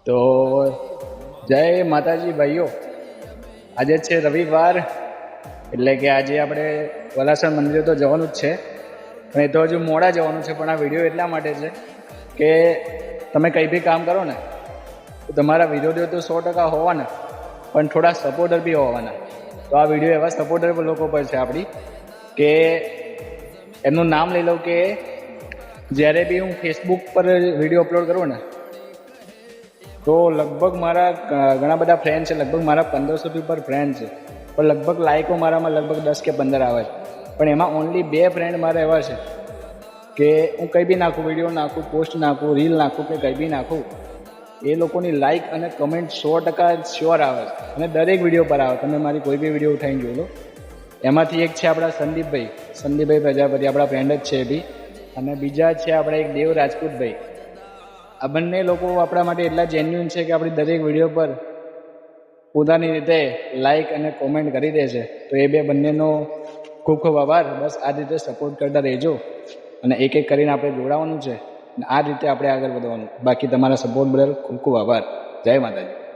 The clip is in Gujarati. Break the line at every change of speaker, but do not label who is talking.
તો જય માતાજી ભાઈઓ, આજે છે રવિવાર, એટલે કે આજે આપણે વલાસણ મંદિરે તો જવાનું જ છે, પણ એ તો હજુ મોડા જવાનું છે. પણ આ વિડીયો એટલા માટે છે કે તમે કંઈ બી કામ કરો ને તો તમારા વિરોધીઓ તો 100% હોવાના, પણ થોડા સપોર્ટર બી હોવાના. તો આ વિડીયો એવા સપોર્ટર લોકો પર છે આપણી, કે એમનું નામ લઈ લઉં કે જ્યારે બી હું ફેસબુક પર વિડીયો અપલોડ કરું ને તો લગભગ મારા ઘણા બધા ફ્રેન્ડ છે, લગભગ મારા 1500 ઉપર ફ્રેન્ડ છે, પણ લગભગ લાઇકો મારામાં લગભગ 10 કે 15 આવે છે. પણ એમાં ઓનલી 2 ફ્રેન્ડ મારા એવા છે કે હું કંઈ બી નાખું, વિડીયો નાખું, પોસ્ટ નાખું, રીલ નાખું કે કંઈ બી નાખું, એ લોકોની લાઇક અને કમેન્ટ 100% શ્યોર આવે છે, અને દરેક વિડીયો પર આવે. તમે મારી કોઈ બી વિડીયો ઉઠાવીને જોઈ લો. એમાંથી એક છે આપણા સંદીપભાઈ પ્રજાપતિ, આપણા ફ્રેન્ડ જ છે એ બી, અને બીજા છે આપણા એક દેવ રાજપૂતભાઈ. આ બંને લોકો આપણા માટે એટલા જેન્યુઅન છે કે આપણી દરેક વિડીયો પર પોતાની રીતે લાઇક અને કોમેન્ટ કરી દે છે. તો એ બંનેનો ખૂબ ખૂબ આભાર. બસ આ રીતે સપોર્ટ કરતા રહેજો, અને એક એક કરીને આપણે જોડાવાનું છે, અને આ રીતે આપણે આગળ વધવાનું. બાકી તમારા સપોર્ટ બદલ ખૂબ ખૂબ આભાર. જય માતાજી.